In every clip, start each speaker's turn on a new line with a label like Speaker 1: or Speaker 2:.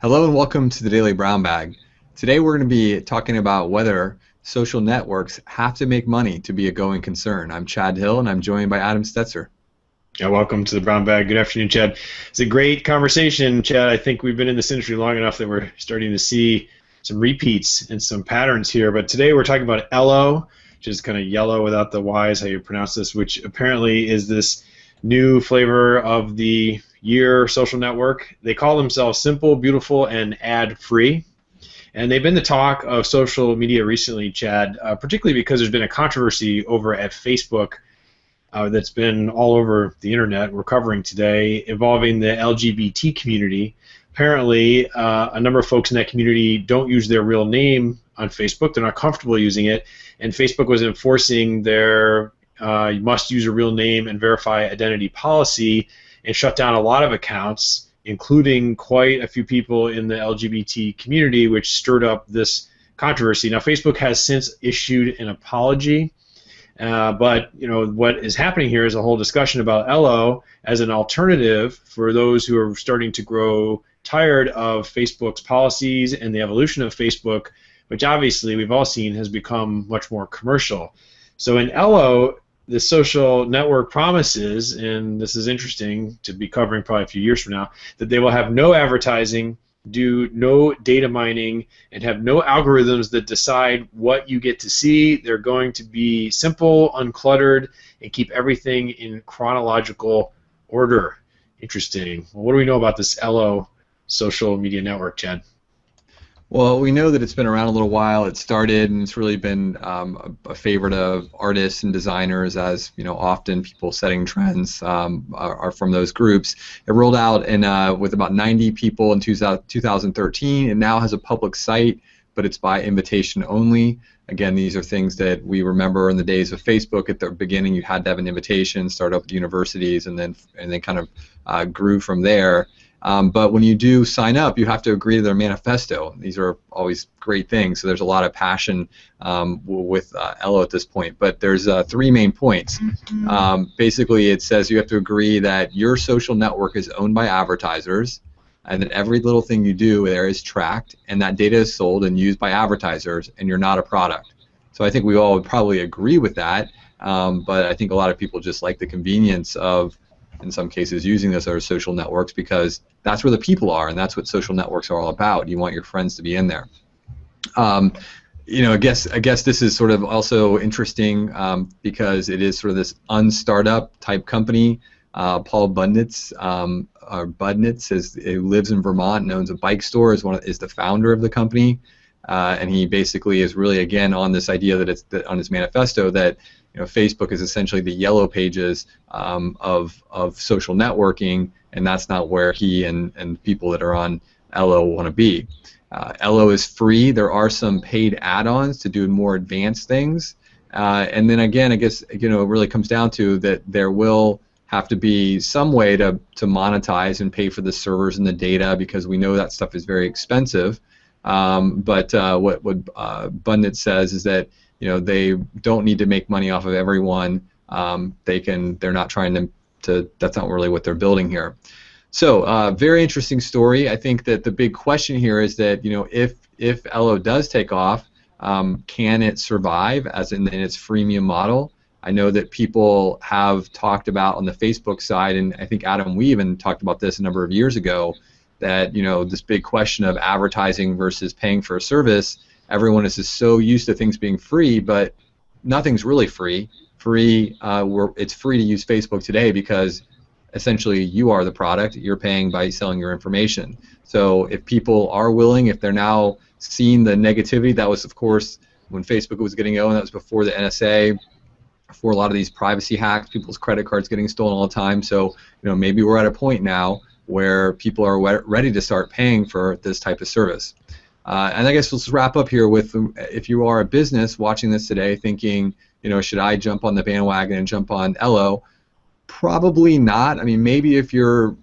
Speaker 1: Hello and welcome to the Daily Brown Bag. Today we're going to be talking about whether social networks have to make money to be a going concern. I'm Chad Hill and I'm joined by Adam Stetzer.
Speaker 2: Yeah, welcome to the Brown Bag. Good afternoon, Chad. It's a great conversation, Chad. I think we've been in this industry long enough that we're starting to see some repeats and some patterns here. But today we're talking about Ello, which is kind of yellow without the Y is how you pronounce this, which apparently is this new flavor of the year social network. They call themselves simple, beautiful, and ad-free. And they've been the talk of social media recently, Chad, particularly because there's been a controversy over at Facebook that's been all over the internet we're covering today involving the LGBT community. Apparently, a number of folks in that community don't use their real name on Facebook. They're not comfortable using it. And Facebook was enforcing their you must use a real name and verify identity policy and shut down a lot of accounts, including quite a few people in the LGBT community, which stirred up this controversy. Now, Facebook has since issued an apology. But what is happening here is a whole discussion about Ello as an alternative for those who are starting to grow tired of Facebook's policies and the evolution of Facebook, which obviously we've all seen has become much more commercial. So in Ello, the social network promises, and this is interesting to be covering probably a few years from now, that they will have no advertising, do no data mining, and have no algorithms that decide what you get to see. They're going to be simple, uncluttered, and keep everything in chronological order. Interesting. Well, what do we know about this Ello social media network, Chad?
Speaker 1: Well, we know that it's been around a little while. It started, and it's really been a favorite of artists and designers, as often people setting trends are from those groups. It rolled out with about 90 people in 2013. It now has a public site, but it's by invitation only. Again, these are things that we remember in the days of Facebook. At the beginning, you had to have an invitation, start up with universities, and then kind of grew from there. But when you do sign up, you have to agree to their manifesto. These are always great things, so there's a lot of passion with Ello at this point. But there's three main points. Basically, it says you have to agree that your social network is owned by advertisers, and that every little thing you do there is tracked, and that data is sold and used by advertisers, and you're not a product. So I think we all would probably agree with that, but I think a lot of people just like the convenience of, in some cases, using those other social networks because that's where the people are, and that's what social networks are all about. You want your friends to be in there. I guess this is sort of also interesting because it is sort of this unstartup type company. Paul Budnitz, who lives in Vermont and owns a bike store, is the founder of the company, and he basically is really again on this idea that on his manifesto that Facebook is essentially the yellow pages of social networking, and that's not where he and people that are on Ello want to be. Ello is free. There are some paid add-ons to do more advanced things, and then again, I guess it really comes down to that there will have to be some way to monetize and pay for the servers and the data because we know that stuff is very expensive. But what Budnitz says is that they don't need to make money off of everyone. They're not trying to. That's not really what they're building here. So very interesting story. I think that the big question here is that if Ello does take off, can it survive as in its freemium model? I know that people have talked about on the Facebook side, and I think Adam, we even talked about this a number of years ago, that this big question of advertising versus paying for a service. Everyone is just so used to things being free, but nothing's really free. It's free to use Facebook today because essentially you are the product. You're paying by selling your information. So if people are willing, if they're now seeing the negativity, that was of course when Facebook was getting going. That was before the NSA, before a lot of these privacy hacks, people's credit cards getting stolen all the time. So maybe we're at a point now where people are ready to start paying for this type of service. And I guess let's wrap up here with, if you are a business watching this today thinking, should I jump on the bandwagon and jump on Ello? Probably not. I mean, maybe if your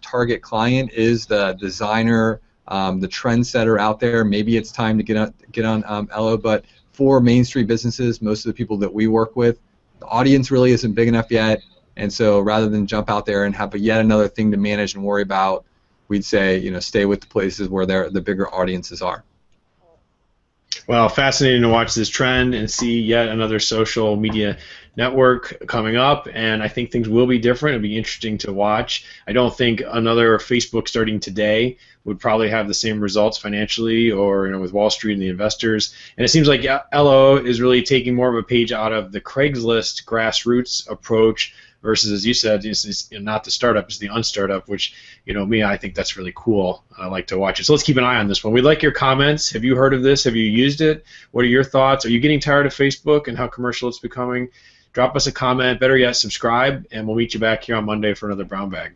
Speaker 1: target client is the designer, the trendsetter out there, maybe it's time to get on Ello. But for Main Street businesses, most of the people that we work with, the audience really isn't big enough yet. And so rather than jump out there and have yet another thing to manage and worry about, we'd say, you know, stay with the places where the bigger audiences are.
Speaker 2: Well, fascinating to watch this trend and see yet another social media network coming up, and I think things will be different. It'll be interesting to watch. I don't think another Facebook starting today would probably have the same results financially, or, you know, with Wall Street and the investors. And it seems like Ello is really taking more of a page out of the Craigslist grassroots approach versus, as you said, it's not the startup, it's the unstartup, which, you know, I think that's really cool. I like to watch it. So let's keep an eye on this one. We'd like your comments. Have you heard of this? Have you used it? What are your thoughts? Are you getting tired of Facebook and how commercial it's becoming? Drop us a comment. Better yet, subscribe, and we'll meet you back here on Monday for another Brown Bag.